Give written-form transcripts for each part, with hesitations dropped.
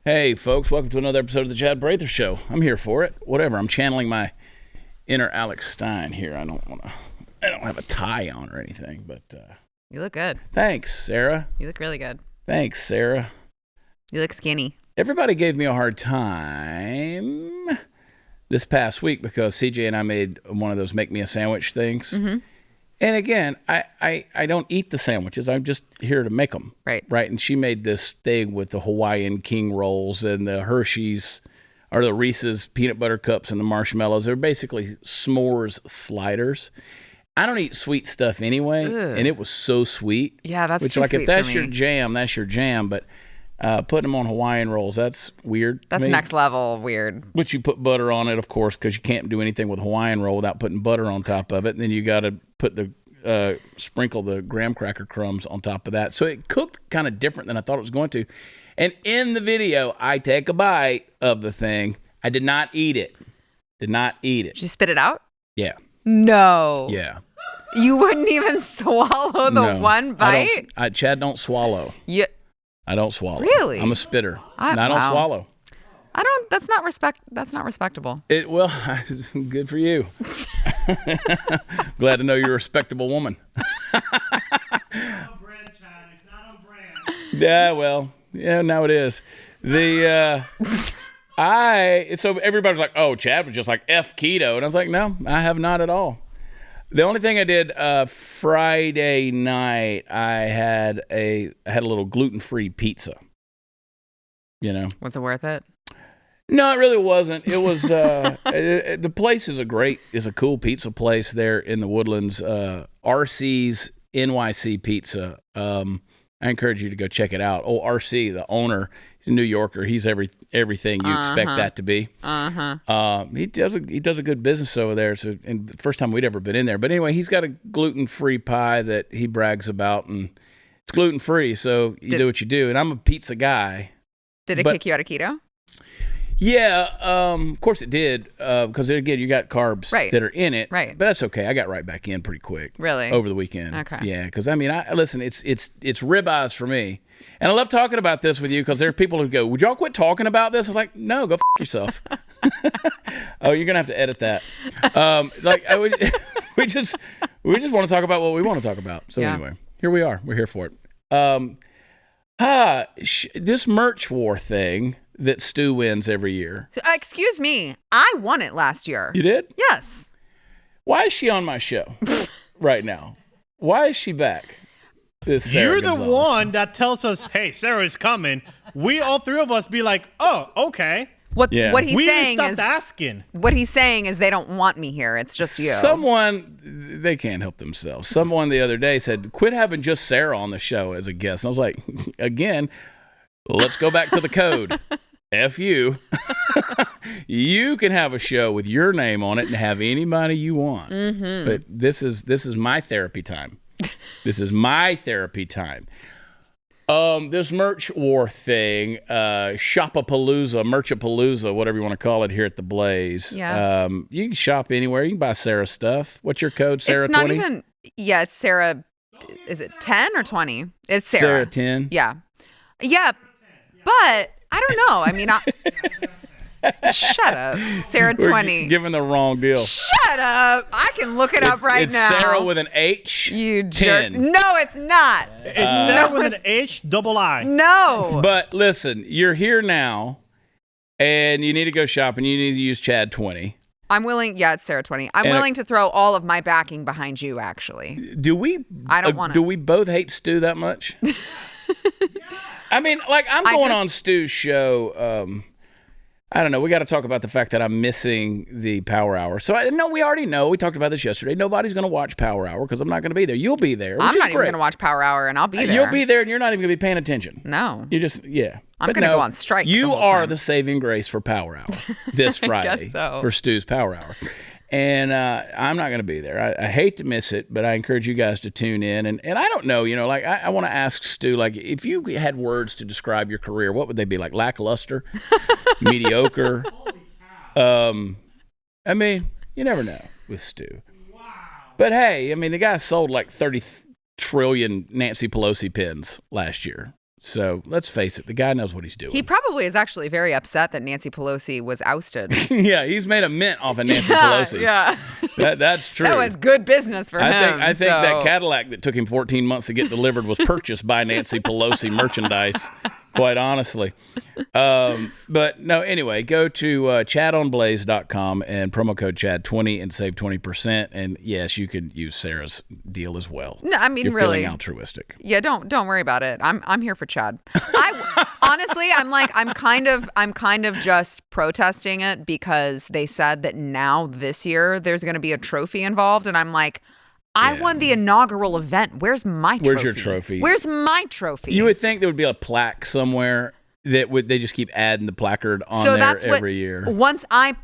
Hey, folks, welcome to another episode of the Chad Prather Show. I'm here for it. Whatever. I'm channeling my inner Alex Stein here. I don't have a tie on or anything, but you look good. Thanks, Sarah. You look really good. Thanks, Sarah. You look skinny. Everybody gave me a hard time this past week because CJ and I made one of those make me a sandwich things. Mm-hmm. And again, I don't eat the sandwiches. I'm just here to make them. Right. And she made this thing with the Hawaiian King rolls and the Hershey's or the Reese's peanut butter cups and the marshmallows. They're basically s'mores sliders. I don't eat sweet stuff anyway, and it was so sweet. Yeah, that's which too like sweet if that's for your me. jam, that's your jam. But putting them on Hawaiian rolls, that's weird. That's next level weird. But you put butter on it, of course, because you can't do anything with a Hawaiian roll without putting butter on top of it. And then you got to put the sprinkle the graham cracker crumbs on top of that. So it cooked kind of different than I thought it was going to. And in the video, I take a bite of the thing. I did not eat it. Did you spit it out? Yeah. No. Yeah. You wouldn't even swallow the one bite? Chad don't swallow. Yeah. I don't swallow. Really? I'm a spitter. I don't swallow. That's not respectable. Well, good for you. Glad to know you're a respectable woman. It's not on brand, Chad. It's not on brand. Yeah, well, yeah, now it is. So everybody's like, oh, Chad was just like F keto. And I was like, no, I have not at all. The only thing I did Friday night, I had a little gluten-free pizza. You know. Was it worth it? No, it really wasn't. It was the place is a cool pizza place there in the Woodlands. RC's NYC Pizza. I encourage you to go check it out. Oh, RC, the owner, he's a New Yorker. He's everything you expect that to be. He does a good business over there. So, and the first time we'd ever been in there. But anyway, he's got a gluten-free pie that he brags about, and it's gluten-free. So you do what you do. And I'm a pizza guy. Did it kick you out of keto? Yeah, of course it did, because again, you got carbs that are in it, right? But that's okay. I got right back in pretty quick, really, over the weekend. Okay, yeah, because I mean, listen, it's ribeyes for me, and I love talking about this with you because there are people who go, "Would y'all quit talking about this?" I was like, "No, go yourself." Oh, you're gonna have to edit that. We just want to talk about what we want to talk about. So anyway, here we are. We're here for it. This merch war thing that Stu wins every year. Excuse me. I won it last year. You did? Yes. Why is she on my show right now? Why is she back? You're the one that tells us, hey, Sarah's coming. We, all three of us, be like, oh, okay. What he's saying stopped asking. What he's saying is they don't want me here. It's just you. They can't help themselves. Someone the other day said, quit having just Sarah on the show as a guest. And I was like, again, let's go back to the code. F you. You can have a show with your name on it and have anybody you want. Mm-hmm. But this is my therapy time. This is my therapy time. This merch war thing, Shopapalooza, Merchapalooza, whatever you want to call it here at the Blaze. Yeah. You can shop anywhere. You can buy Sarah stuff. What's your code, Sarah? It's not 20? even. Yeah, it's Sarah. Is it 10 or 20? It's Sarah. Sarah 10. Yeah. Yeah, but I don't know. I mean, shut up, Sarah 20. We're giving the wrong deal. Shut up! I can look it up right now. It's Sarah with an H. You 10. jerks! No, it's not. It's Sarah with an H, double I. No. But listen, you're here now, and you need to go shopping. You need to use Chad 20. I'm willing. Yeah, it's Sarah 20. I'm willing to throw all of my backing behind you. Actually, I don't want to. Do we both hate Stu that much? I mean, like I'm going on Stu's show. I don't know. We got to talk about the fact that I'm missing the Power Hour. So we already know. We talked about this yesterday. Nobody's going to watch Power Hour because I'm not going to be there. You'll be there. I'm not even going to watch Power Hour, and I'll be there. You'll be there, and you're not even going to be paying attention. No. You just I'm going to go on strike. You are the saving grace for Power Hour this Friday for Stu's Power Hour. And I'm not going to be there. I hate to miss it, but I encourage you guys to tune in. And I don't know, like I want to ask Stu, like if you had words to describe your career, what would they be? Like lackluster, mediocre? I mean, you never know with Stu. Wow. But hey, I mean, the guy sold like trillion Nancy Pelosi pins last year. So let's face it, the guy knows what he's doing. He probably is actually very upset that Nancy Pelosi was ousted. Yeah, he's made a mint off of Nancy Pelosi. Yeah. That's true. That was good business for him. I think that Cadillac that took him 14 months to get delivered was purchased by Nancy Pelosi merchandise, quite honestly. But no, anyway, go to chadonblaze.com and promo code CHAD20 and save 20%. And yes, you could use Sarah's deal as well. No, I mean, You're really feeling altruistic. Yeah, don't worry about it. I'm here for Chad. Honestly, I'm kind of just protesting it because they said that now this year there's going to be a trophy involved, and I'm like, I won the inaugural event. Where's my trophy? Where's your trophy? Where's my trophy? You would think there would be a plaque somewhere that they just keep adding the placard on there every year. Once I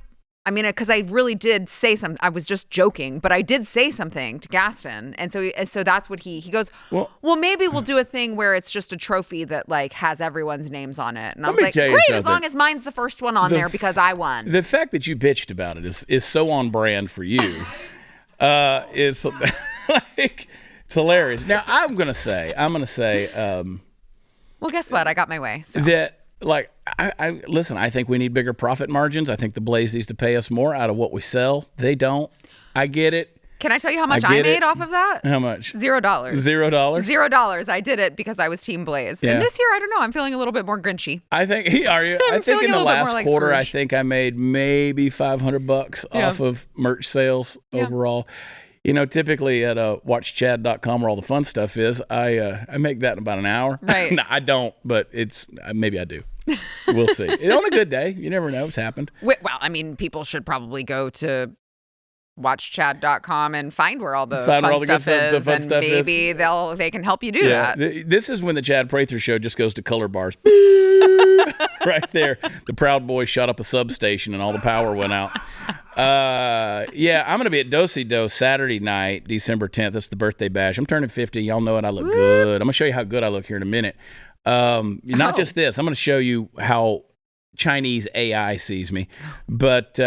mean, because I really did say something. I was just joking, but I did say something to Gaston, and so that's what he goes. Well, maybe we'll do a thing where it's just a trophy that like has everyone's names on it. And I was like, great, as long as mine's the first one on there because I won. The fact that you bitched about it is so on brand for you. Is like it's hilarious. Now I'm gonna say. Well, guess what? I got my way. So. That. Like, I listen, I think we need bigger profit margins. I think the Blaze needs to pay us more out of what we sell. They don't. I get it. Can I tell you how much I made off of that? How much? $0. $0? $0. I did it because I was Team Blaze. Yeah. And this year, I don't know. I'm feeling a little bit more Grinchy. I think, are you? I think in the last quarter, I think I made maybe $500 off of merch sales overall. You know, typically at watchchad.com where all the fun stuff is, I make that in about an hour. Right. No, I don't, but maybe I do. We'll see. On a good day, you never know. It's happened. Well, I mean, people should probably go to watchchad.com and find where all the fun stuff is, and maybe they can help you do that. This is when the Chad Prather Show just goes to color bars. Right there. The Proud Boys shot up a substation and all the power went out. I'm going to be at Do-Si-Do Saturday night, December 10th. That's the birthday bash. I'm turning 50. Y'all know it. I look good. I'm going to show you how good I look here in a minute. Not just this. I'm going to show you how Chinese AI sees me. But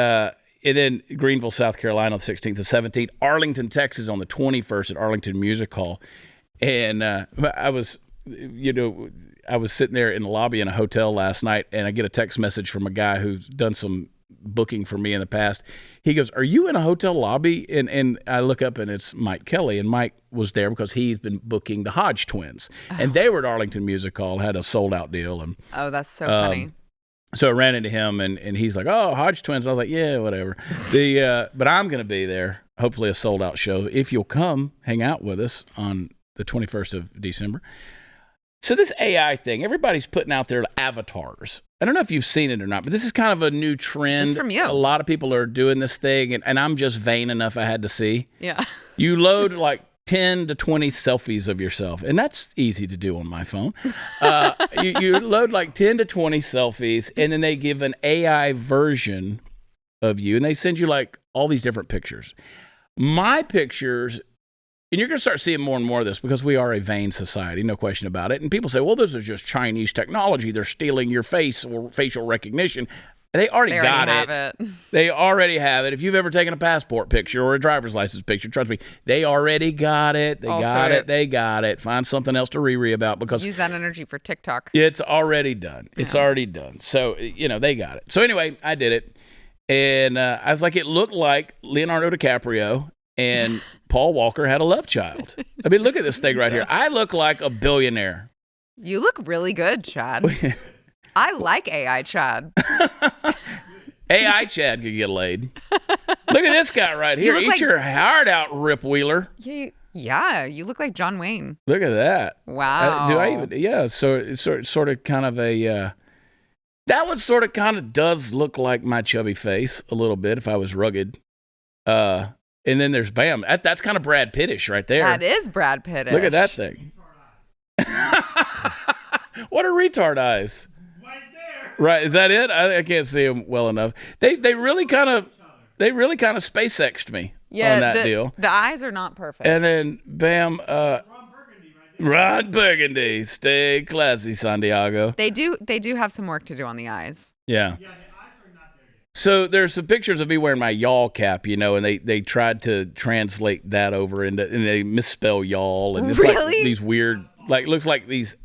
in Greenville, South Carolina, on the 16th and 17th. Arlington, Texas, on the 21st at Arlington Music Hall. And I was sitting there in the lobby in a hotel last night, and I get a text message from a guy who's done some booking for me in the past. He goes, "Are you in a hotel lobby?" And I look up, and it's Mike Kelly, and Mike was there because he's been booking the Hodge twins, and they were at Arlington Music Hall, had a sold out deal. And that's so funny. So I ran into him, and he's like, "Oh, Hodge twins." I was like, "Yeah, whatever." But I'm going to be there. Hopefully, a sold out show. If you'll come hang out with us on the 21st of December. So this AI thing, everybody's putting out their avatars. I don't know if you've seen it or not, but this is kind of a new trend. Just from you. A lot of people are doing this thing, and I'm just vain enough I had to see. Yeah. You load like 10 to 20 selfies of yourself, and that's easy to do on my phone. You load like 10 to 20 selfies, and then they give an AI version of you, and they send you like all these different pictures. My pictures... And you're going to start seeing more and more of this because we are a vain society, no question about it. And people say, well, this is just Chinese technology. They're stealing your face or facial recognition. They already got it. They already have it. If you've ever taken a passport picture or a driver's license picture, trust me, they already got it. They got it. Find something else to re about because... Use that energy for TikTok. It's already done. It's already done. So, they got it. So anyway, I did it. And I was like, it looked like Leonardo DiCaprio and Paul Walker had a love child. I mean, look at this thing right here. I look like a billionaire. You look really good, Chad. I like AI Chad. AI Chad could get laid. Look at this guy right here. Eat your heart out, Rip Wheeler. Yeah, you look like John Wayne. Look at that. Wow. Do I even? Yeah. So it's sort of kind of a. That one sort of kind of does look like my chubby face a little bit if I was rugged. And then there's bam. That's kind of Brad Pittish right there. That is Brad Pittish. Look at that thing. What are retard eyes? Right there. Right, is that it? I can't see them well enough. They really kind of SpaceX'd me on that deal. The eyes are not perfect. And then bam, Ron Burgundy, stay classy, San Diego. They do have some work to do on the eyes. Yeah. Yeah, the eyes are not there So there's some pictures of me wearing my y'all cap, and they tried to translate that over and they misspell y'all, and it's like these weird, like looks like these.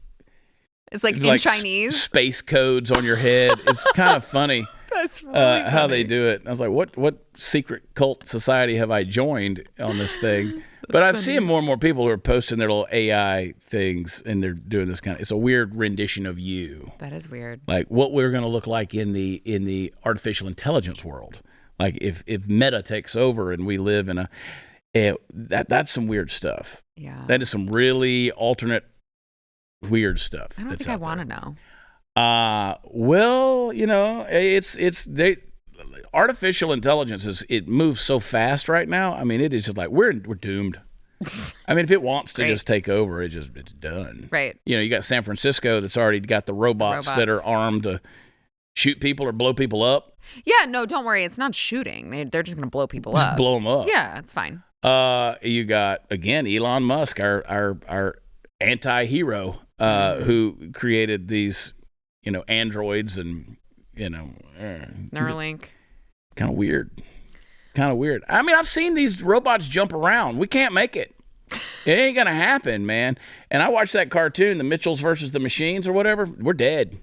It's like in Chinese space codes on your head. It's kind of funny. That's really funny. How they do it. I was like, what secret cult society have I joined on this thing? But I've seen more and more people who are posting their little AI things, and they're doing this it's a weird rendition of you. That is weird. Like what we're going to look like in the artificial intelligence world. Like if Meta takes over and we live in that's some weird stuff. Yeah. That is some really alternate weird stuff. I don't think I want to know. Well, it's artificial intelligence it moves so fast right now. I mean, it is just like we're doomed. I mean, if it wants to just take over, it's done. Right. You got San Francisco that's already got the robots that are armed to shoot people or blow people up. Yeah, no, don't worry. It's not shooting. They're just going to blow people up. Blow them up. Yeah, it's fine. You got again Elon Musk, our anti-hero, who created these, androids and Neuralink. Kind of weird. I mean, I've seen these robots jump around. We can't make it. It ain't gonna happen, man. And I watched that cartoon, the Mitchells versus the Machines or whatever. We're dead.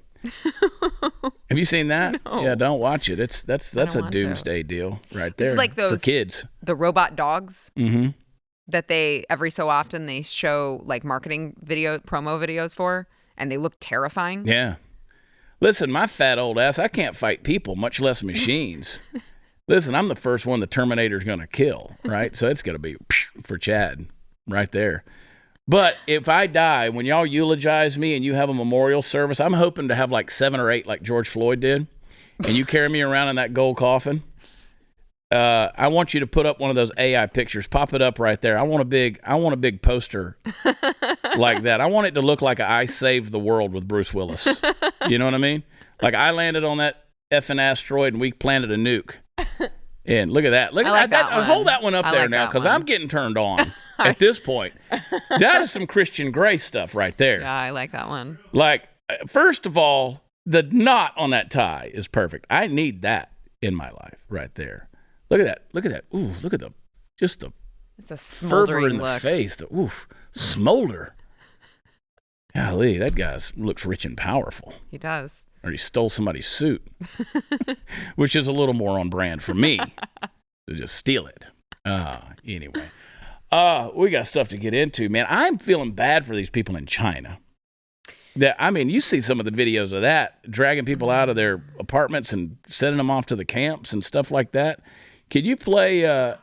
Have you seen that? No. Yeah, don't watch it. That's a doomsday deal right there. It's like those for kids. The robot dogs. Mm-hmm. That they every so often they show like marketing promo videos for, and they look terrifying. Yeah. Listen, my fat old ass, I can't fight people, much less machines. Listen, I'm the first one the Terminator's going to kill, right? So it's going to be for Chad right there. But if I die, when y'all eulogize me and you have a memorial service, I'm hoping to have like 7 or 8 like George Floyd did, and you carry me around in that gold coffin. I want you to put up one of those AI pictures. Pop it up right there. I want a big poster like that. I want it to look like I saved the world with Bruce Willis. You know what I mean? Like I landed on that effing asteroid and we planted a nuke. And look at that. Look at that. Hold that one up there now, because I'm getting turned on at this point. That is some Christian Grey stuff right there. Yeah, I like that one. Like, first of all, the knot on that tie is perfect. I need that in my life right there. Look at that. Look at that. Ooh, look at the it's a fervor in look. the face. The smolder. Golly, that guy looks rich and powerful. He does. Or he stole somebody's suit, which is a little more on brand for me to just steal it. Anyway, we got stuff to get into, man. I'm feeling bad for these people in China. You see some of the videos of that, dragging people out of their apartments and sending them off to the camps and stuff like that. Can you play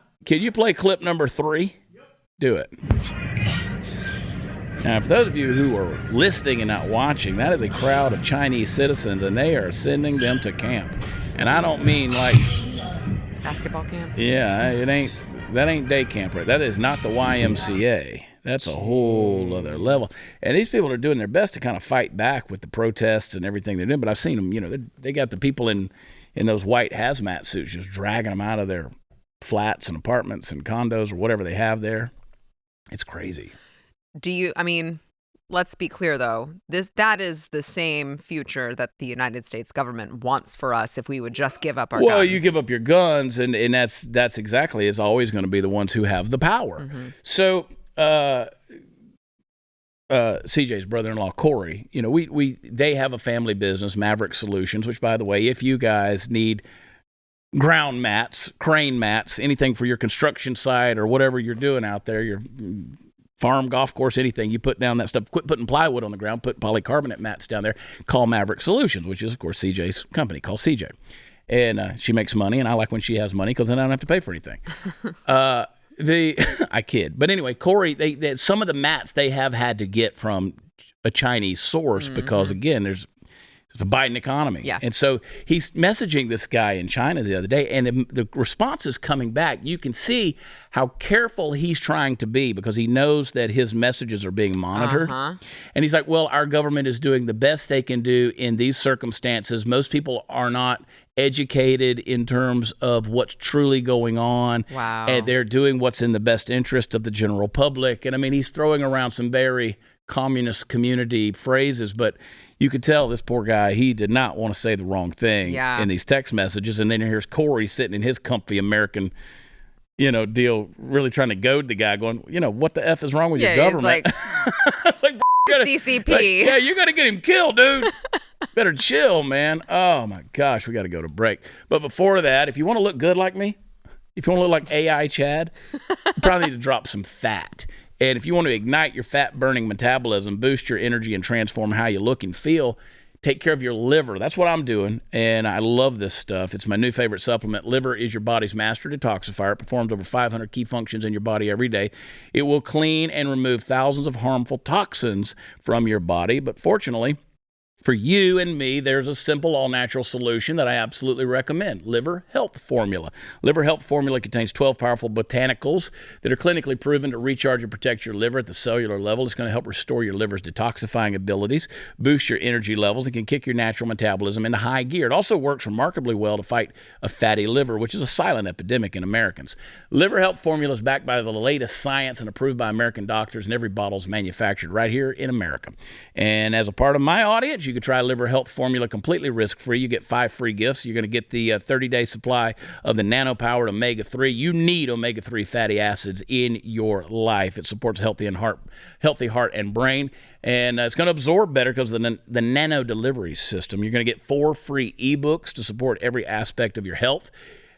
clip number 3? Yep. Do it. Now, for those of you who are listening and not watching, that is a crowd of Chinese citizens, and they are sending them to camp. And I don't mean like basketball camp. Yeah, that ain't day camp, right? That is not the YMCA. That's a whole other level. And these people are doing their best to kind of fight back with the protests and everything they're doing. But I've seen them, they got the people in those white hazmat suits just dragging them out of their flats and apartments and condos or whatever they have there. It's crazy. Let's be clear though. That is the same future that the United States government wants for us if we would just give up our guns. Well, you give up your guns, and that's exactly, it's always going to be the ones who have the power. Mm-hmm. So CJ's brother-in-law Corey, they have a family business, Maverick Solutions, which, by the way, if you guys need ground mats, crane mats, anything for your construction site or whatever you're doing out there, your farm, golf course, anything, you put down that stuff, quit putting plywood on the ground, put polycarbonate mats down there, call Maverick Solutions, which is, of course, CJ's company. Call CJ. And she makes money, and I like when she has money because then I don't have to pay for anything. I kid. But anyway, Corey, they some of the mats they have had to get from a Chinese source because, again, there's a Biden economy. Yeah. And so he's messaging this guy in China the other day, and the response is coming back. You can see how careful he's trying to be because he knows that his messages are being monitored. Uh-huh. And he's like, well, our government is doing the best they can do in these circumstances. Most people are not educated in terms of what's truly going on. Wow. And they're doing what's in the best interest of the general public. And he's throwing around some very communist community phrases, but you could tell this poor guy, he did not want to say the wrong thing in these text messages. And then here's Corey sitting in his comfy American, deal, really trying to goad the guy, going, what the F is wrong with your government? It's like, CCP. Like, you got to get him killed, dude. Better chill, man. Oh, my gosh, we got to go to break. But before that, if you want to look good like me, if you want to look like AI Chad, you probably need to drop some fat. And if you want to ignite your fat-burning metabolism, boost your energy, and transform how you look and feel, take care of your liver. That's what I'm doing, and I love this stuff. It's my new favorite supplement. Liver is your body's master detoxifier. It performs over 500 key functions in your body every day. It will clean and remove thousands of harmful toxins from your body. But fortunately, for you and me, there's a simple, all-natural solution that I absolutely recommend. Liver Health Formula. Liver Health Formula contains 12 powerful botanicals that are clinically proven to recharge and protect your liver at the cellular level. It's going to help restore your liver's detoxifying abilities, boost your energy levels, and can kick your natural metabolism into high gear. It also works remarkably well to fight a fatty liver, which is a silent epidemic in Americans. Liver Health Formula is backed by the latest science and approved by American doctors, and every bottle is manufactured right here in America. And as a part of my audience, you can try Liver Health Formula completely risk-free. You get 5 free gifts. You're going to get the 30-day supply of the nano-powered omega-3. You need omega-3 fatty acids in your life. It supports healthy heart and brain, and it's going to absorb better because of the nano delivery system. You're going to get 4 free ebooks to support every aspect of your health.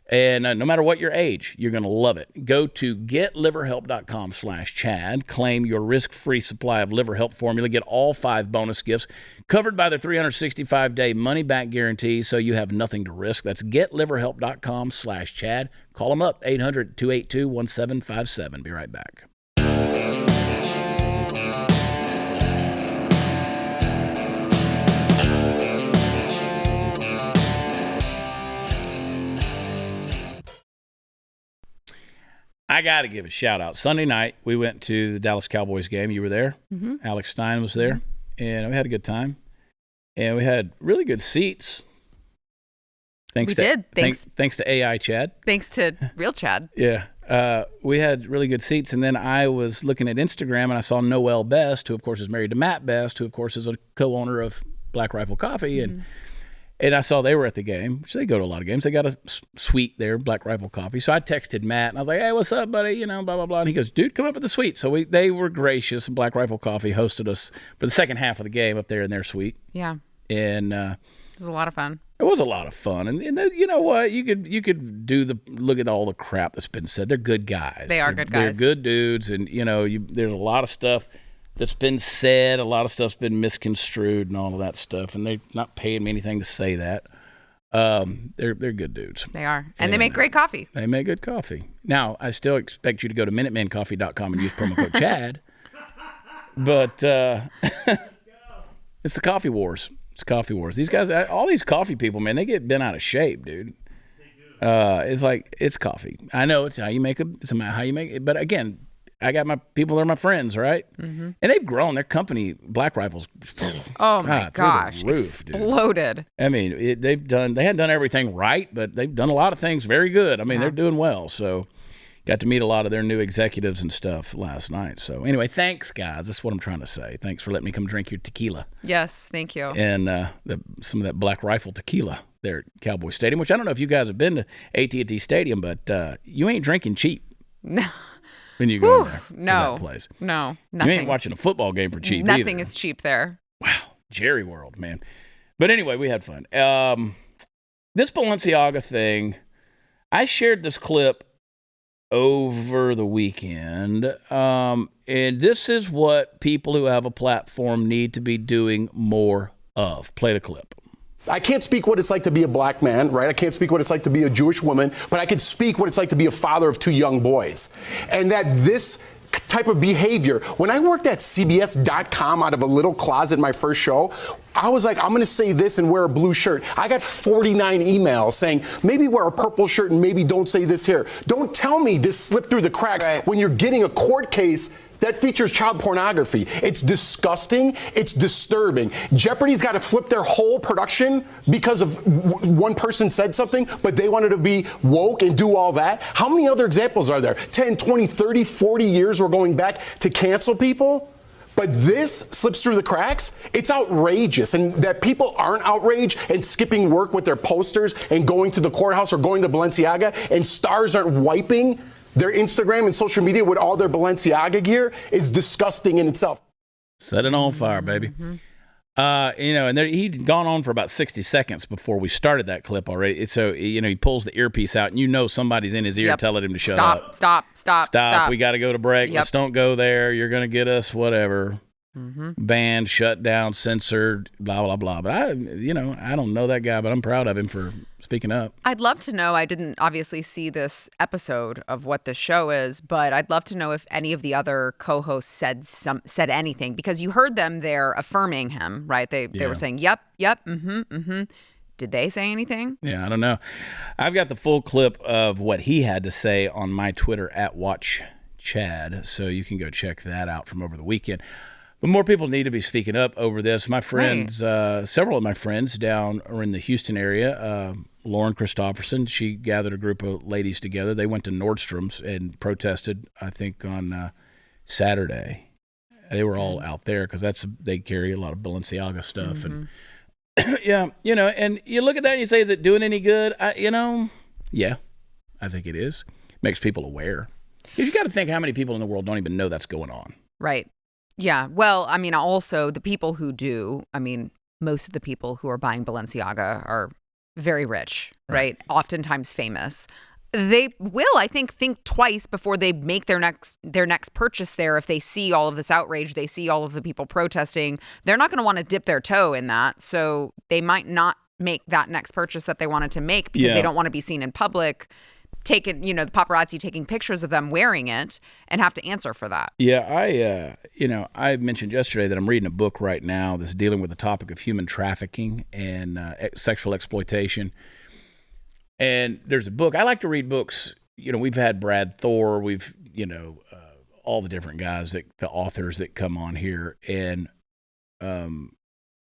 And no matter what your age, you're going to love it. Go to getliverhelp.com/Chad. Claim your risk-free supply of Liver Health Formula. Get all 5 bonus gifts covered by the 365-day money-back guarantee, so you have nothing to risk. That's getliverhelp.com/Chad. Call them up, 800-282-1757. Be right back. I got to give a shout out. Sunday night, we went to the Dallas Cowboys game. You were there. Mm-hmm. Alex Stein was there. Mm-hmm. And we had a good time. And we had really good seats. Thanks to AI Chad. Thanks to real Chad. Yeah. We had really good seats. And then I was looking at Instagram, and I saw Noel Best, who, of course, is married to Matt Best, who, of course, is a co-owner of Black Rifle Coffee. Mm-hmm. And I saw they were at the game. So they go to a lot of games. They got a suite there, Black Rifle Coffee. So I texted Matt, and I was like, hey, what's up, buddy? Blah, blah, blah. And he goes, dude, come up to the suite. So they were gracious. Black Rifle Coffee hosted us for the second half of the game up there in their suite. Yeah. And it was a lot of fun. It was a lot of fun. And you know what? You could look at all the crap that's been said. They're good guys. They are good guys. They're good dudes. And, there's a lot of stuff that's been said, a lot of stuff's been misconstrued and all of that stuff, and they're not paying me anything to say that. They're good dudes. They are. And they make great coffee. They make good coffee. Now, I still expect you to go to MinutemanCoffee.com and use promo code Chad. But it's the coffee wars. It's coffee wars. These guys, all these coffee people, man, they get bent out of shape, dude. It's like, it's coffee. I know it's how you make it, but again, I got my people that are my friends, right? Mm-hmm. And they've grown. Their company, Black Rifles, my gosh, exploded. Dude. I mean, they hadn't done everything right, but they've done a lot of things very good. I mean, they're doing well. So got to meet a lot of their new executives and stuff last night. So anyway, thanks, guys. That's what I'm trying to say. Thanks for letting me come drink your tequila. Yes, thank you. And some of that Black Rifle tequila there at Cowboy Stadium, which I don't know if you guys have been to AT&T Stadium, but you ain't drinking cheap. No. When you go in there to that place. No, nothing. You ain't watching a football game for cheap Nothing either. is cheap there. Wow, Jerry World, man. But anyway, we had fun. This Balenciaga thing, I shared this clip over the weekend, and this is what people who have a platform need to be doing more of. Play the clip. I can't speak what it's like to be a black man, right? I can't speak what it's like to be a Jewish woman, but I can speak what it's like to be a father of 2 young boys. And that this type of behavior, when I worked at CBS.com out of a little closet my first show, I was like, I'm going to say this and wear a blue shirt. I got 49 emails saying, maybe wear a purple shirt and maybe don't say this here. Don't tell me this slipped through the cracks when you're getting a court case that features child pornography. It's disgusting. It's disturbing. Jeopardy's got to flip their whole production because of one person said something, but they wanted to be woke and do all that. How many other examples are there? 10, 20, 30, 40 years we're going back to cancel people? But this slips through the cracks. It's outrageous. And that people aren't outraged and skipping work with their posters and going to the courthouse or going to Balenciaga, and stars aren't wiping their Instagram and social media with all their Balenciaga gear is disgusting in itself. Set it on fire, baby. Mm-hmm. And he'd gone on for about 60 seconds before we started that clip already. So, he pulls the earpiece out, and somebody's in his ear telling him to shut up. Stop. We got to go to break. Yep. Let's don't go there. You're going to get us whatever. Mm-hmm. Banned, shut down, censored, blah, blah, blah. But I don't know that guy, but I'm proud of him for speaking up. I'd love to know. I didn't obviously see this episode of what the show is, but I'd love to know if any of the other co-hosts said anything, because you heard them there affirming him, right? They were saying, yep, mm-hmm. Did they say anything? Yeah, I don't know. I've got the full clip of what he had to say on my Twitter @WatchChad, so you can go check that out from over the weekend. But more people need to be speaking up over this. My friends, several of my friends down are in the Houston area. Lauren Christopherson, she gathered a group of ladies together. They went to Nordstrom's and protested, I think, on Saturday. They were all out there because they carry a lot of Balenciaga stuff. Mm-hmm. And yeah, and you look at that and you say, is it doing any good? Yeah, I think it is. Makes people aware. Because you got to think how many people in the world don't even know that's going on. Right. Yeah. Well, I mean, also the people who do, most of the people who are buying Balenciaga are very rich, right? Oftentimes famous. They will, I think twice before they make their next purchase there. If they see all of this outrage, they see all of the people protesting, they're not going to want to dip their toe in that. So they might not make that next purchase that they wanted to make because they don't want to be seen in public, taking, the paparazzi taking pictures of them wearing it and have to answer for that. Yeah, I mentioned yesterday that I'm reading a book right now that's dealing with the topic of human trafficking and sexual exploitation. And there's a book. I like to read books. We've had Brad Thor. We've, all the different guys, the authors that come on here. And,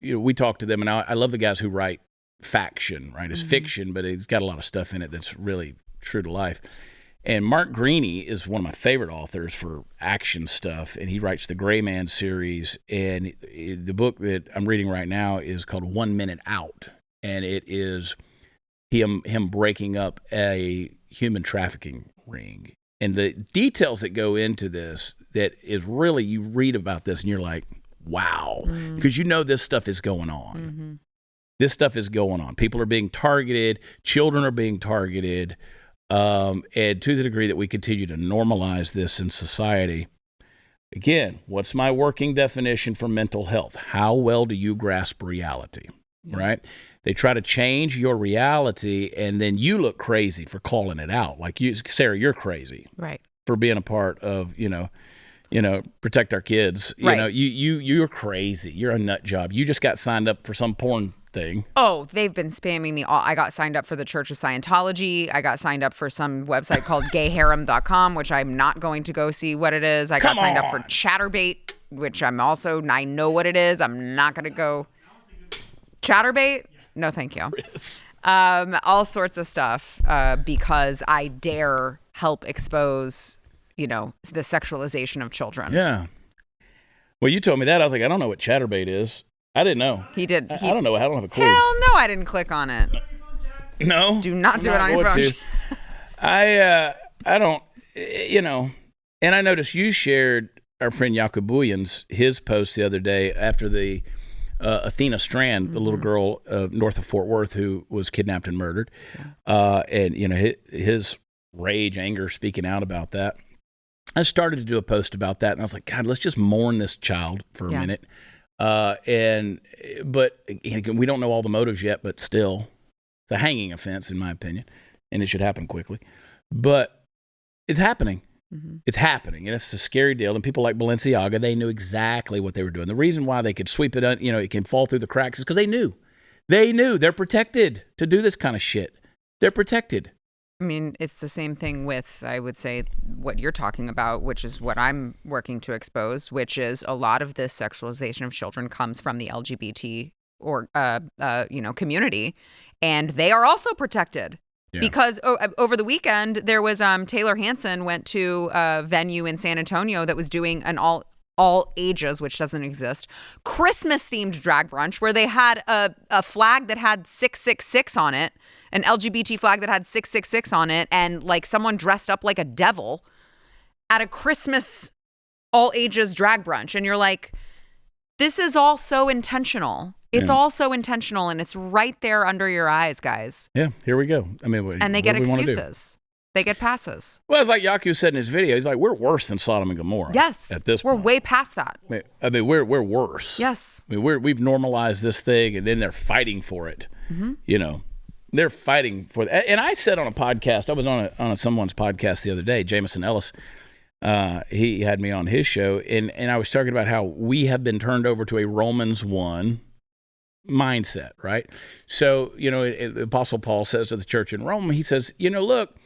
we talk to them. And I love the guys who write faction, right? It's fiction, but it's got a lot of stuff in it that's really true to life. And Mark Greaney is one of my favorite authors for action stuff, and he writes the Gray Man series. And the book that I'm reading right now is called 1 Minute Out, and it is him breaking up a human trafficking ring. And the details that go into this, that is really, you read about this and you're like, wow, because this stuff is going on. Mm-hmm. This stuff is going on. People are being targeted. Children are being targeted. And to the degree that we continue to normalize this in society, again, what's my working definition for mental health? How well do you grasp reality, right? They try to change your reality, and then you look crazy for calling it out. Like Sarah, you're crazy, right? For being a part of, protect our kids. Right. You're crazy. You're a nut job. You just got signed up for some porn thing. Oh, they've been spamming me. I got signed up for the Church of Scientology. I got signed up for some website called gayharem.com, which I'm not going to go see what it is. I got signed up for Chatterbait, which I know what it is. I'm not going to go. Chatterbait? No, thank you. All sorts of stuff because I dare help expose, the sexualization of children. Yeah. Well, you told me that. I was like, I don't know what Chatterbait is. I didn't know. He did. I don't know. I don't have a clue. Hell no, I didn't click on it. No. Do not do it on your phone. I don't, and I noticed you shared our friend Yakubuyan's, his post the other day after the Athena Strand, the little girl north of Fort Worth who was kidnapped and murdered. And, his rage, anger, speaking out about that. I started to do a post about that, and I was like, God, let's just mourn this child for a minute. But we don't know all the motives yet, but still, it's a hanging offense, in my opinion, and it should happen quickly. But it's happening. It's happening, and it's a scary deal. And people like Balenciaga, they knew exactly what they were doing. The reason why they could sweep it, it can fall through the cracks is because they knew. They knew they're protected to do this kind of shit. They're protected. I mean, it's the same thing with, I would say, what you're talking about, which is what I'm working to expose, which is a lot of this sexualization of children comes from the LGBT or community, and they are also protected. Yeah. Because over the weekend, there was Taylor Hanson went to a venue in San Antonio that was doing an all ages, which doesn't exist, Christmas-themed drag brunch where they had a flag that had 666 on it, an LGBT flag that had 666 on it, and like someone dressed up like a devil at a Christmas all ages drag brunch. And you're like, this is all so intentional. It's all so intentional, and it's right there under your eyes, guys. Yeah, here we go. I mean, and they get excuses. They get passes. Well, it's like Yaku said in his video. He's like, we're worse than Sodom and Gomorrah. Yes. At this point. We're way past that. I mean, we're worse. Yes. I mean, we've normalized this thing, and then they're fighting for it. Mm-hmm. You know, they're fighting for it. And I said on a podcast, I was on someone's podcast the other day, Jameson Ellis. He had me on his show, and I was talking about how we have been turned over to a Romans 1 mindset, right? So, you know, the Apostle Paul says to the church in Rome, he says, you know, look,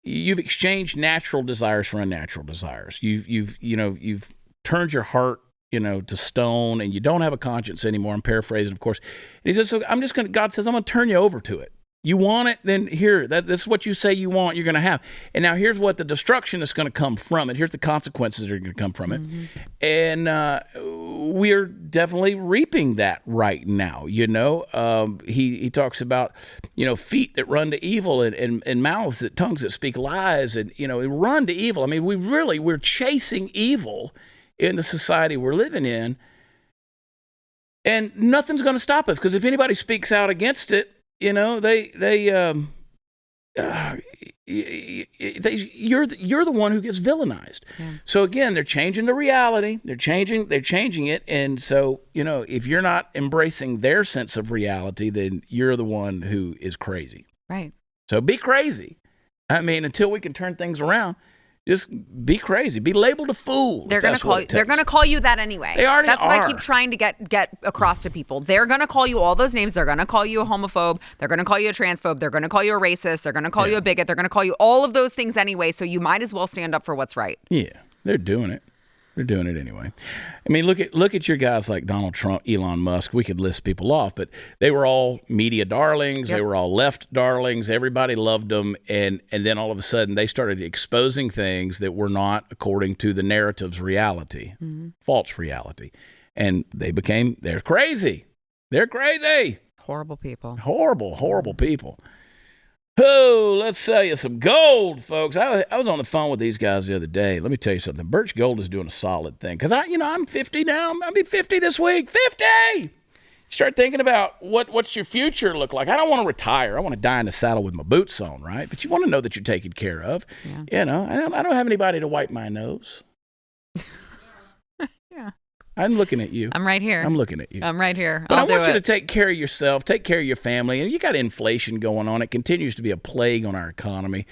you've exchanged natural desires for unnatural desires. You've turned your heart, you know, to stone, and you don't have a conscience anymore. I'm paraphrasing, of course. And he says, so God says, I'm going to turn you over to it. You want it, then here, this is what you say you want, you're going to have. And now here's what the destruction is going to come from it. Here's the consequences that are going to come from it. Mm-hmm. And we're definitely reaping that right now, you know. He talks about, you know, feet that run to evil and mouths tongues that speak lies and, you know, run to evil. I mean, we're chasing evil in the society we're living in. And nothing's going to stop us, because if anybody speaks out against it, you know, you're the one who gets villainized. Yeah. So again, they're changing the reality. They're changing it. And so, you know, if you're not embracing their sense of reality, then you're the one who is crazy. Right. So be crazy. I mean, until we can turn things around, just be crazy. Be labeled a fool. They're going to call you that anyway. They already That's are. what I keep trying to get across to people. They're going to call you all those names. They're going to call you a homophobe. They're going to call you a transphobe. They're going to call you a racist. They're going to call you a bigot. They're going to call you all of those things anyway. So you might as well stand up for what's right. Yeah, they're doing it. They're doing it anyway. I mean, look at your guys like Donald Trump, Elon Musk. We could list people off, but they were all media darlings. Yep. They were all left darlings. Everybody loved them. And then all of a sudden they started exposing things that were not according to the narrative's reality, false reality. And they're crazy. They're crazy. Horrible people. Horrible people. Oh, let's sell you some gold, folks. I was on the phone with these guys the other day. Let me tell you something. Birch Gold is doing a solid thing. Because I'm 50 now. I'll be 50 this week. 50! You start thinking about what's your future look like. I don't want to retire. I want to die in the saddle with my boots on, right? But you want to know that you're taken care of. Yeah. You know, I don't have anybody to wipe my nose. Yeah. I'm looking at you. I'm right here. I'm looking at you. I'm right here. But I want you to take care of yourself, take care of your family. And you got inflation going on. It continues to be a plague on our economy.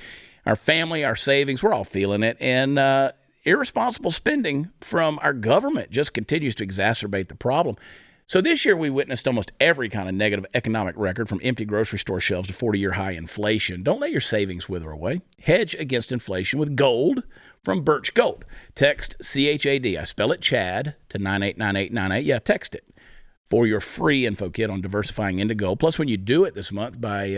Our family, our savings, we're all feeling it. And irresponsible spending from our government just continues to exacerbate the problem. So this year we witnessed almost every kind of negative economic record, from empty grocery store shelves to 40-year high inflation. Don't let your savings wither away. Hedge against inflation with gold from Birch Gold. Text CHAD, I spell it Chad, to 989898. Yeah, text it for your free info kit on diversifying into gold. Plus, when you do it this month, by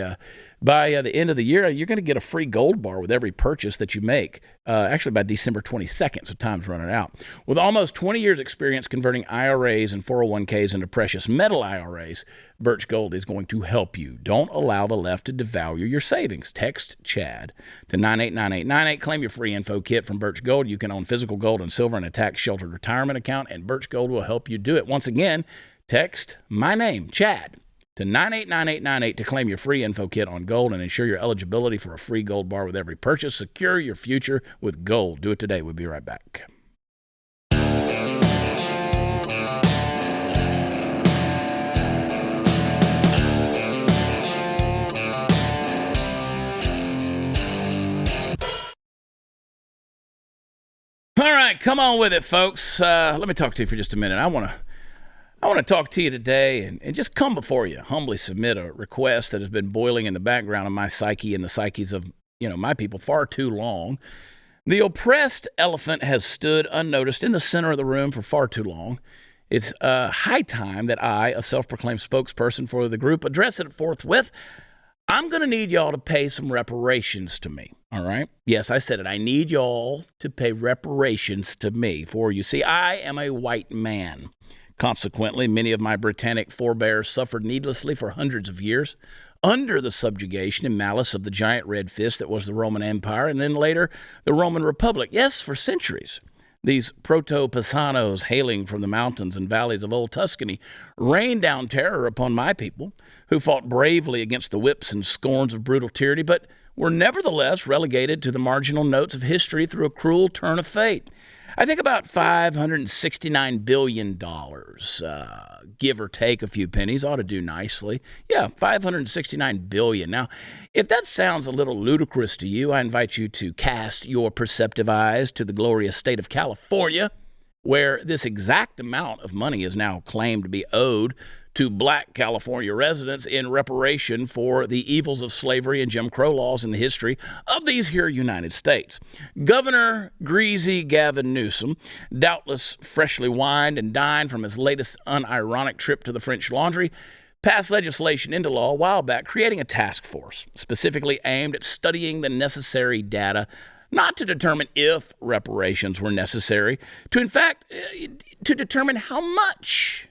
the end of the year, you're going to get a free gold bar with every purchase that you make, actually by December 22nd, so time's running out. With almost 20 years experience converting IRAs and 401ks into precious metal IRAs, Birch Gold is going to help you. Don't allow the left to devalue your savings. Text Chad to 989898. Claim your free info kit from Birch Gold. You can own physical gold and silver in a tax-sheltered retirement account, and Birch Gold will help you do it. Once again, text my name, Chad, to 989898 to claim your free info kit on gold and ensure your eligibility for a free gold bar with every purchase. Secure your future with gold. Do it today. We'll be right back. All right, come on with it, folks. Let me talk to you for just a minute. I want to talk to you today and just come before you, humbly submit a request that has been boiling in the background of my psyche and the psyches of, my people far too long. The oppressed elephant has stood unnoticed in the center of the room for far too long. It's high time that I, a self-proclaimed spokesperson for the group, address it forthwith. I'm going to need y'all to pay some reparations to me, all right? Yes, I said it. I need y'all to pay reparations to me, for you see, I am a white man. Consequently, many of my Britannic forebears suffered needlessly for hundreds of years under the subjugation and malice of the giant red fist that was the Roman Empire, and then later the Roman Republic. Yes, for centuries. These proto-Pisanos hailing from the mountains and valleys of old Tuscany rained down terror upon my people, who fought bravely against the whips and scorns of brutal tyranny, but were nevertheless relegated to the marginal notes of history through a cruel turn of fate. I think about $569 billion, give or take a few pennies, ought to do nicely. Yeah, $569 billion. Now, if that sounds a little ludicrous to you, I invite you to cast your perceptive eyes to the glorious state of California, where this exact amount of money is now claimed to be owed to black California residents in reparation for the evils of slavery and Jim Crow laws in the history of these here United States. Governor Greasy Gavin Newsom, doubtless freshly wined and dined from his latest unironic trip to the French Laundry, passed legislation into law a while back creating a task force specifically aimed at studying the necessary data, not to determine if reparations were necessary, to determine how much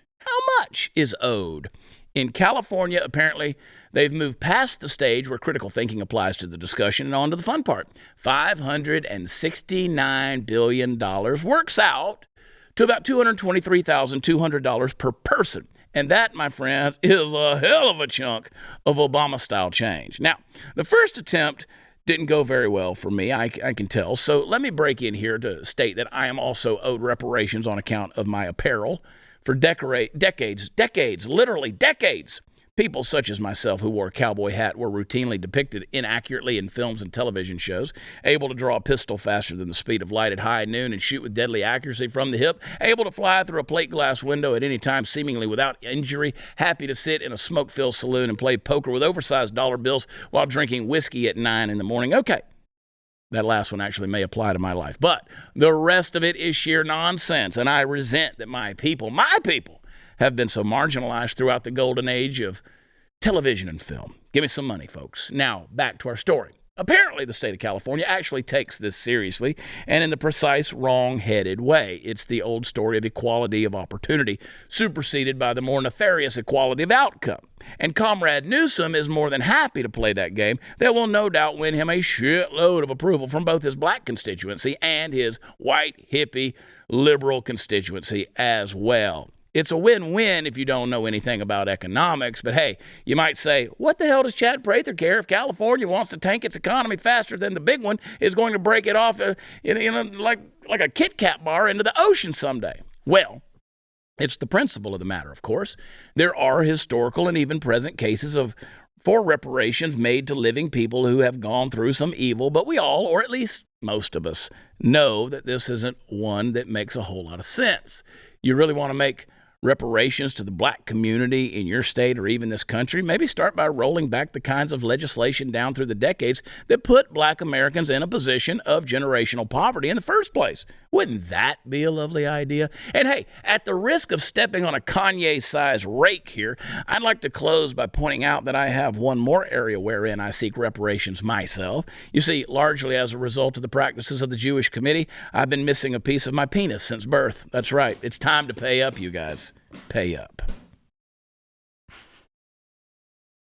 is owed. In California, apparently, they've moved past the stage where critical thinking applies to the discussion and on to the fun part. $569 billion works out to about $223,200 per person. And that, my friends, is a hell of a chunk of Obama-style change. Now, the first attempt didn't go very well for me, I can tell. So let me break in here to state that I am also owed reparations on account of my apparel. For decades, literally decades, people such as myself who wore a cowboy hat were routinely depicted inaccurately in films and television shows, able to draw a pistol faster than the speed of light at high noon and shoot with deadly accuracy from the hip, able to fly through a plate glass window at any time seemingly without injury, happy to sit in a smoke-filled saloon and play poker with oversized dollar bills while drinking whiskey at 9 in the morning. Okay. That last one actually may apply to my life. But the rest of it is sheer nonsense, and I resent that my people, have been so marginalized throughout the golden age of television and film. Give me some money, folks. Now, back to our story. Apparently, the state of California actually takes this seriously and in the precise wrong-headed way. It's the old story of equality of opportunity, superseded by the more nefarious equality of outcome. And Comrade Newsom is more than happy to play that game that will no doubt win him a shitload of approval from both his black constituency and his white, hippie, liberal constituency as well. It's a win-win if you don't know anything about economics, but hey, you might say, what the hell does Chad Prather care if California wants to tank its economy faster than the big one is going to break it off like a Kit Kat bar into the ocean someday? Well, it's the principle of the matter, of course. There are historical and even present cases for reparations made to living people who have gone through some evil, but we all, or at least most of us, know that this isn't one that makes a whole lot of sense. You really want to make reparations to the black community in your state or even this country, maybe start by rolling back the kinds of legislation down through the decades that put black Americans in a position of generational poverty in the first place. Wouldn't that be a lovely idea? And hey, at the risk of stepping on a Kanye-sized rake here, I'd like to close by pointing out that I have one more area wherein I seek reparations myself. You see, largely as a result of the practices of the Jewish committee, I've been missing a piece of my penis since birth. That's right. It's time to pay up, you guys. Pay up.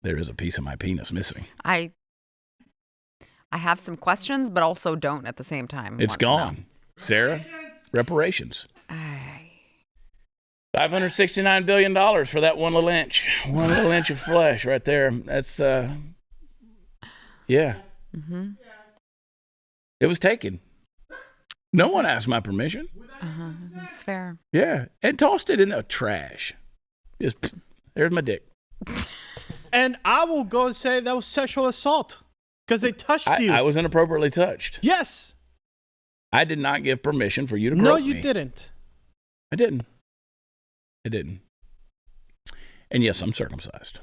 There is a piece of my penis missing. I have some questions, but also don't at the same time. It's gone. Sarah, reparations. $569 billion for that one little inch. One little inch of flesh right there. That's, yeah. Mm-hmm. It was taken. No one asked my permission. That's fair. Yeah, and tossed it in the trash. Just, there's my dick. And I will go and say that was sexual assault because they touched you. I was inappropriately touched. Yes. I did not give permission for you to grope No, me. you didn't. I didn't. And yes, I'm circumcised.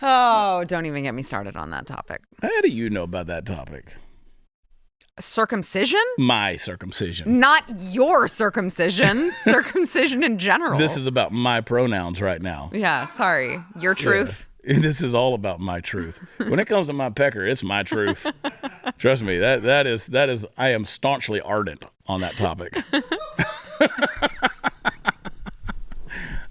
Oh, don't even get me started on that topic. How do you know about that topic? Circumcision? My circumcision. Not your circumcision. Circumcision in general. This is about my pronouns right now. Yeah, sorry. Your truth. Yeah. This is all about my truth. When it comes to my pecker, it's my truth. Trust me, that is I am staunchly ardent on that topic.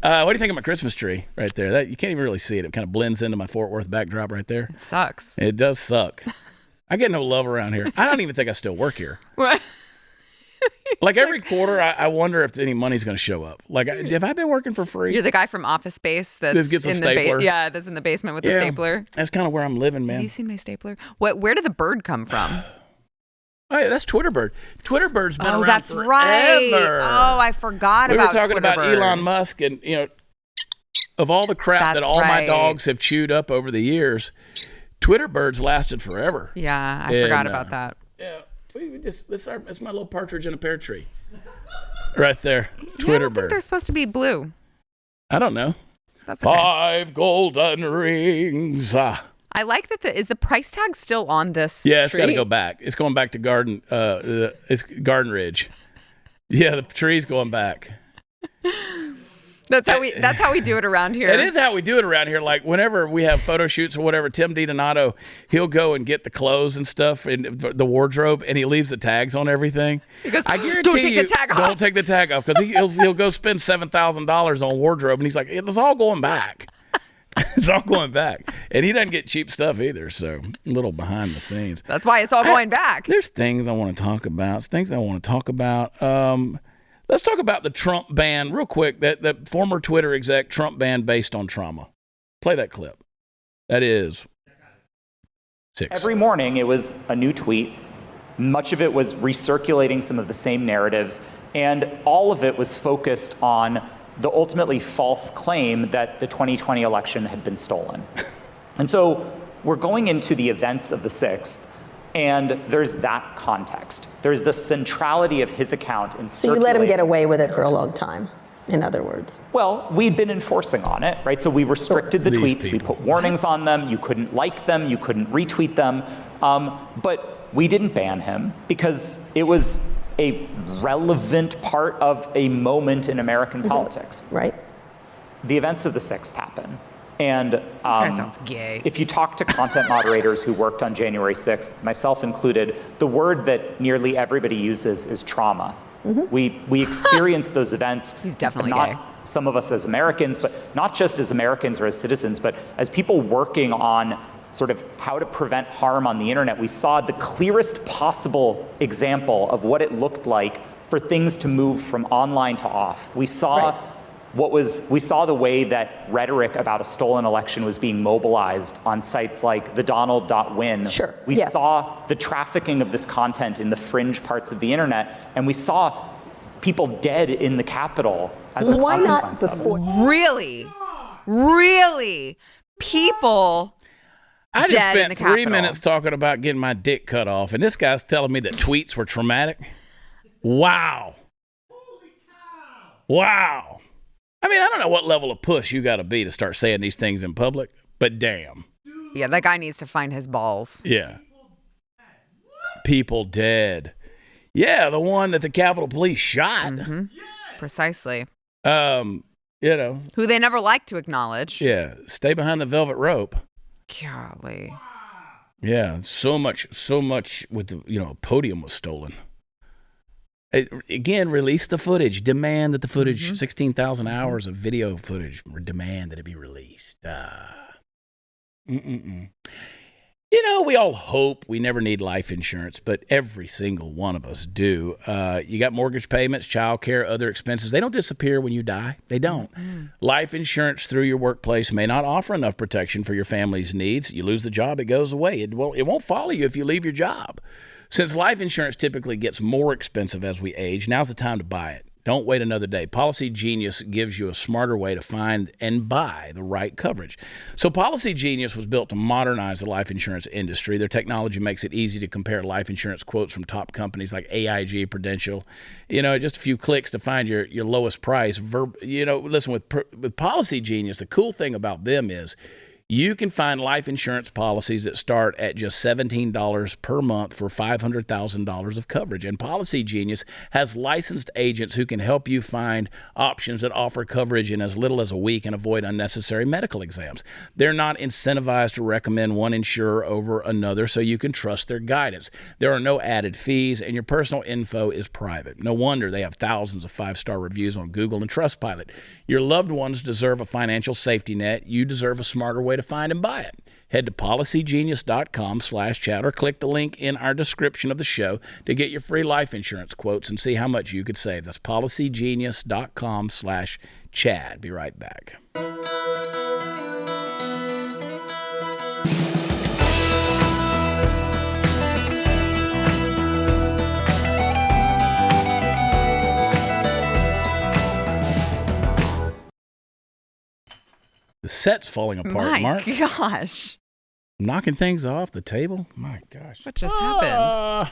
What do you think of my Christmas tree right there? That you can't even really see it. It kind of blends into my Fort Worth backdrop right there. It sucks. It does suck. I get no love around here. I don't even think I still work here. What? Like every quarter, I wonder if any money's going to show up. Like, have I been working for free? You're the guy from Office Space that's This gets a in stapler. that's in the basement with the stapler. That's kind of where I'm living, man. Have you seen my stapler? Where did the bird come from? Oh, yeah, that's Twitterbird. Twitterbird's been around that's forever. right. Oh, I forgot we about were talking about Twitterbird. Elon Musk and, of all the crap that all my dogs have chewed up over the years, Twitterbird's lasted forever. Yeah, I forgot about that. Yeah, it's my little partridge in a pear tree. Right there, Twitterbird. I don't think they're supposed to be blue. I don't know. That's okay. 5 golden rings. I like that. Is the price tag still on this? Yeah, it's got to tree? go back. It's going back to it's Garden Ridge. Yeah, the tree's going back. That's how we do it around here. It is how we do it around here. Like whenever we have photo shoots or whatever, Tim DiDonato, he'll go and get the clothes and stuff in the wardrobe, and he leaves the tags on everything. He goes, I guarantee don't take the tag off. Don't take the tag off because he'll go spend $7,000 on wardrobe, and he's like, it's all going back. It's all going back, and he doesn't get cheap stuff either. So a little behind the scenes. That's why it's all going back. There's things I want to talk about. Let's talk about the Trump ban real quick. That former Twitter exec Trump ban based on trauma. Play that clip. That is 6. Every morning it was a new tweet. Much of it was recirculating some of the same narratives, and all of it was focused on the ultimately false claim that the 2020 election had been stolen. And so we're going into the events of the 6th, and there's that context. There's the centrality of his account in So you let him get away with it for a long time, in other words. Well, we'd been enforcing on it, right? So we restricted the tweets, we put warnings on them, you couldn't like them, you couldn't retweet them, but we didn't ban him because it was a relevant part of a moment in American politics. Right. The events of the 6th happen. And This guy sounds gay. if you talk to content moderators who worked on January 6th, myself included, the word that nearly everybody uses is trauma. We experienced those events. He's definitely not gay. Some of us as Americans, but not just as Americans or as citizens, but as people working on sort of how to prevent harm on the internet. We saw the clearest possible example of what it looked like for things to move from online to off. We saw we saw the way that rhetoric about a stolen election was being mobilized on sites like thedonald.win. Sure. We saw the trafficking of this content in the fringe parts of the internet, and we saw people dead in the Capitol as a Why not consequence of it. before? Really, people. I just Dead in spent the 3 Capitol. minutes talking about getting my dick cut off, and this guy's telling me that tweets were traumatic. Wow. Holy cow. Wow. I mean, I don't know what level of puss you got to be to start saying these things in public, but damn. Yeah, that guy needs to find his balls. Yeah. People dead. Yeah, the one that the Capitol Police shot. Precisely. Who Who they never like to acknowledge. Yeah, stay behind the velvet rope. Golly. Yeah, so much with the, a podium was stolen. Again, release the footage. Demand that the footage, 16,000 hours of video footage, demand that it be released. We all hope we never need life insurance, but every single one of us do. You got mortgage payments, child care, other expenses. They don't disappear when you die. They don't. Life insurance through your workplace may not offer enough protection for your family's needs. You lose the job, it goes away. It won't follow you if you leave your job. Since life insurance typically gets more expensive as we age, now's the time to buy it. Don't wait another day. Policy Genius gives you a smarter way to find and buy the right coverage. So Policy Genius was built to modernize the life insurance industry. Their technology makes it easy to compare life insurance quotes from top companies like AIG, Prudential. Just a few clicks to find your lowest price. Listen, with Policy Genius, the cool thing about them is You can find life insurance policies that start at just $17 per month for $500,000 of coverage. And Policy Genius has licensed agents who can help you find options that offer coverage in as little as a week and avoid unnecessary medical exams. They're not incentivized to recommend one insurer over another, so you can trust their guidance. There are no added fees, and your personal info is private. No wonder they have thousands of 5-star reviews on Google and Trustpilot. Your loved ones deserve a financial safety net. You deserve a smarter way to find and buy it. Head to policygenius.com/chat or click the link in our description of the show to get your free life insurance quotes and see how much you could save. That's policygenius.com/chat. Be right back. The set's falling apart, Mark. My gosh. Knocking things off the table. My gosh. What just happened?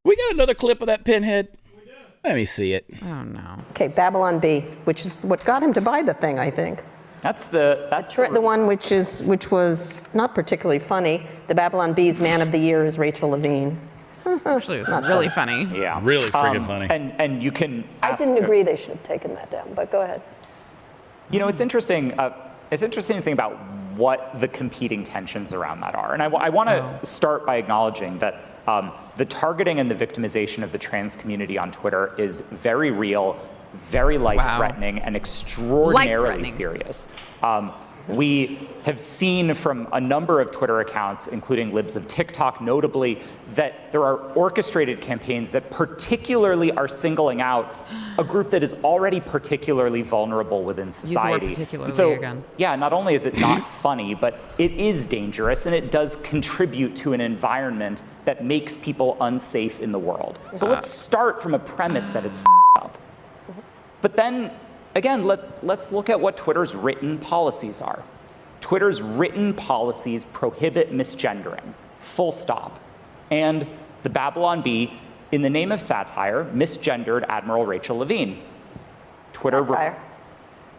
We got another clip of that pinhead. We do. Let me see it. Oh, no. Okay, Babylon Bee, which is what got him to buy the thing, I think. That's the one which was not particularly funny. The Babylon Bee's Man of the Year is Rachel Levine. Actually, it was really funny. Yeah. Really friggin' funny. And you can ask, I didn't agree they should have taken that down, but go ahead. You know, it's interesting. It's interesting to think about what the competing tensions around that are. And I want to start by acknowledging that the targeting and the victimization of the trans community on Twitter is very real, very life-threatening, and extraordinarily serious. We have seen from a number of Twitter accounts, including libs of TikTok notably, that there are orchestrated campaigns that particularly are singling out a group that is already particularly vulnerable within society. Use the word particularly again. Yeah, not only is it not funny, but it is dangerous, and it does contribute to an environment that makes people unsafe in the world. So let's start from a premise that it's up. But then, again, let's look at what Twitter's written policies are. Twitter's written policies prohibit misgendering, full stop. And the Babylon Bee, in the name of satire, misgendered Admiral Rachel Levine. Twitter,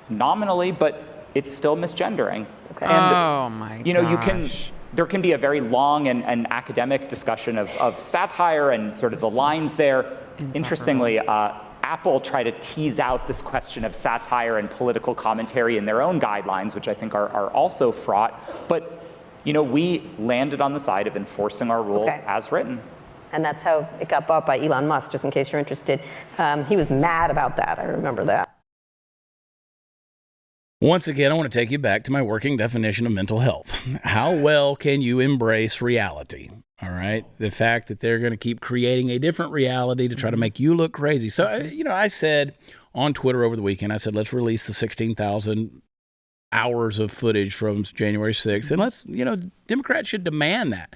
nominally, but it's still misgendering. Okay. And, my there can be a very long and academic discussion of satire and sort of the lines there. Interestingly, Apple tried to tease out this question of satire and political commentary in their own guidelines, which I think are also fraught. But, we landed on the side of enforcing our rules as written. And that's how it got bought by Elon Musk, just in case you're interested. He was mad about that. I remember that. Once again, I want to take you back to my working definition of mental health. How well can you embrace reality? All right. The fact that they're going to keep creating a different reality to try to make you look crazy. So, I said on Twitter over the weekend, I said, let's release the 16,000 hours of footage from January 6th. And let's, Democrats should demand that.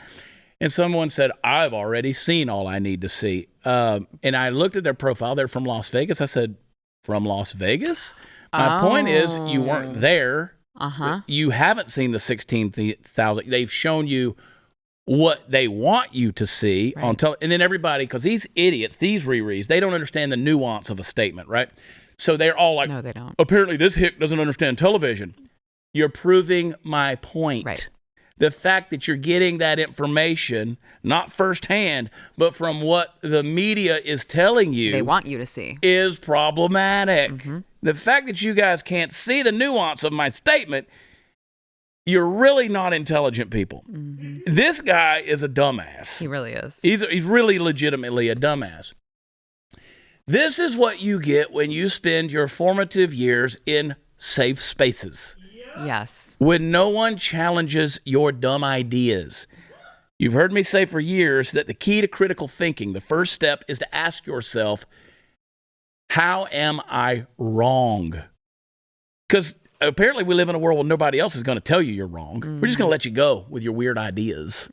And someone said, I've already seen all I need to see. And I looked at their profile. They're from Las Vegas. I said, from Las Vegas? My point is, you weren't there. You haven't seen the 16,000. They've shown you what they want you to see on television. And then everybody, because these idiots, these rereads, they don't understand the nuance of a statement, right? So they're all like, no, they don't. Apparently this hick doesn't understand television. You're proving my point. Right. The fact that you're getting that information, not firsthand, but from what the media is telling you. They want you to see. Is problematic. The fact that you guys can't see the nuance of my statement, you're really not intelligent people. This guy is a dumbass. He really is. He's really legitimately a dumbass. This is what you get when you spend your formative years in safe spaces. Yes. When no one challenges your dumb ideas. You've heard me say for years that the key to critical thinking, the first step is to ask yourself, how am I wrong? Because apparently we live in a world where nobody else is going to tell you you're wrong. We're just going to let you go with your weird ideas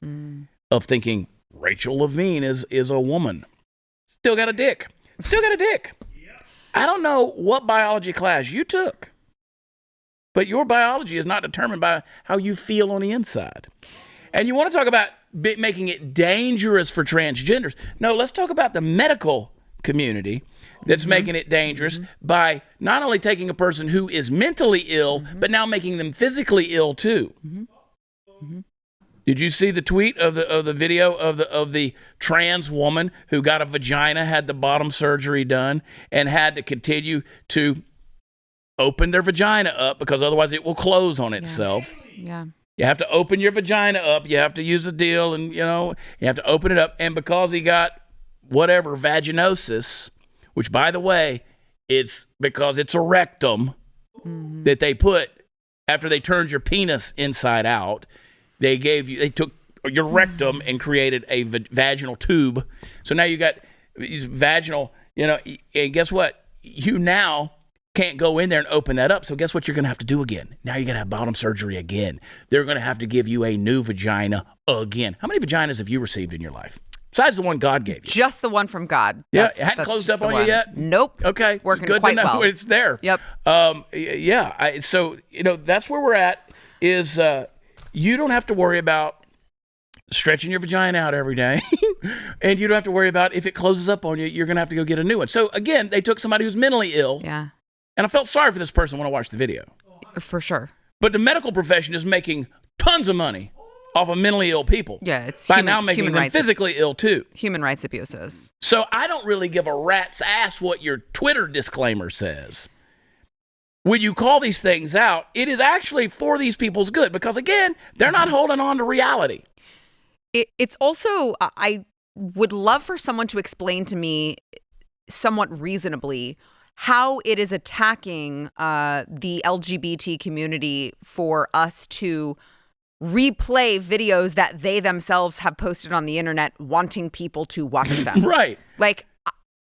of thinking Rachel Levine is a woman. Still got a dick. I don't know what biology class you took, but your biology is not determined by how you feel on the inside. And you want to talk about making it dangerous for transgenders. No, let's talk about the medical community that's making it dangerous by not only taking a person who is mentally ill, but now making them physically ill too. Did you see the tweet of the video of the trans woman who got a vagina, had the bottom surgery done, and had to continue to open their vagina up because otherwise it will close on itself? Yeah. You have to open your vagina up. You have to use a deal, and you have to open it up. And because he got whatever vaginosis, which by the way, it's because it's a rectum that they put after they turned your penis inside out. They took your rectum and created a vaginal tube. So now you got these vaginal, and guess what? You now can't go in there and open that up. So guess what you're going to have to do again? Now you're going to have bottom surgery again. They're going to have to give you a new vagina again. How many vaginas have you received in your life? Besides the one God gave you. Just the one from God. Yeah, it hadn't closed up on you yet? Nope. Okay. Working good quite to know well. It's there. Yep. So, that's where we're at is you don't have to worry about stretching your vagina out every day. And you don't have to worry about if it closes up on you, you're going to have to go get a new one. So, again, they took somebody who's mentally ill. Yeah. And I felt sorry for this person when I watched the video. For sure. But the medical profession is making tons of money off of mentally ill people. Yeah, it's by now making them physically ill too. Human rights abuses. So I don't really give a rat's ass what your Twitter disclaimer says. When you call these things out, it is actually for these people's good because, again, they're not holding on to reality. It's also, I would love for someone to explain to me somewhat reasonably how it is attacking the LGBT community for us to replay videos that they themselves have posted on the internet wanting people to watch them. Right. Like,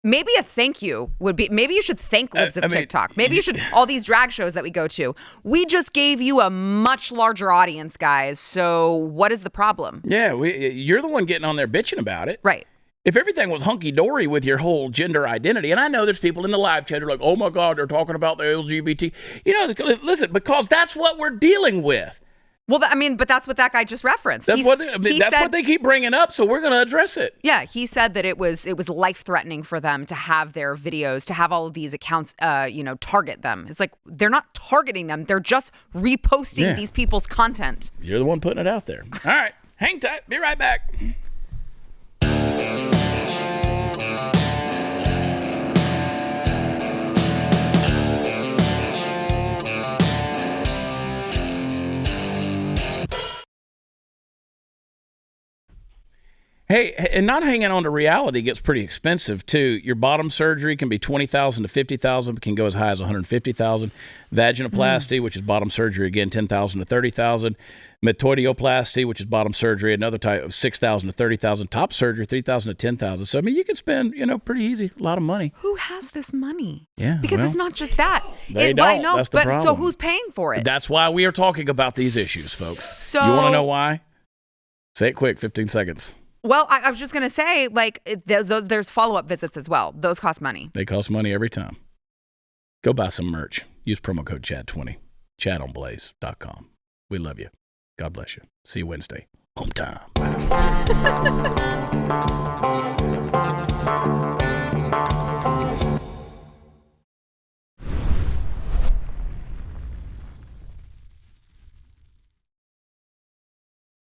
maybe a thank you would be, maybe you should thank Libs of TikTok. Maybe you should, all these drag shows that we go to. We just gave you a much larger audience, guys. So what is the problem? Yeah, you're the one getting on there bitching about it. Right. If everything was hunky-dory with your whole gender identity, and I know there's people in the live chat who are like, oh my God, they're talking about the LGBT. Listen, because that's what we're dealing with. Well, but that's what that guy just referenced. That's what they keep bringing up, so we're going to address it. Yeah, he said that it was life-threatening for them to have their videos, to have all of these accounts, target them. It's like they're not targeting them; they're just reposting these people's content. You're the one putting it out there. All right, hang tight. Be right back. Hey, and not hanging on to reality gets pretty expensive too. Your bottom surgery can be $20,000 to $50,000, can go as high as $150,000. Vaginoplasty, which is bottom surgery, again $10,000 to $30,000. Metoidioplasty, which is bottom surgery, another type of $6,000 to $30,000. Top surgery, $3,000 to $10,000. So you can spend, pretty easy, a lot of money. Who has this money? Yeah, because it's not just that. They don't. I know, that's the problem. So who's paying for it? That's why we are talking about these issues, folks. So you want to know why? Say it quick, 15 seconds. Well, I was just going to say, there's follow-up visits as well. Those cost money. They cost money every time. Go buy some merch. Use promo code CHAD20. ChadOnBlaze.com. We love you. God bless you. See you Wednesday. Home time.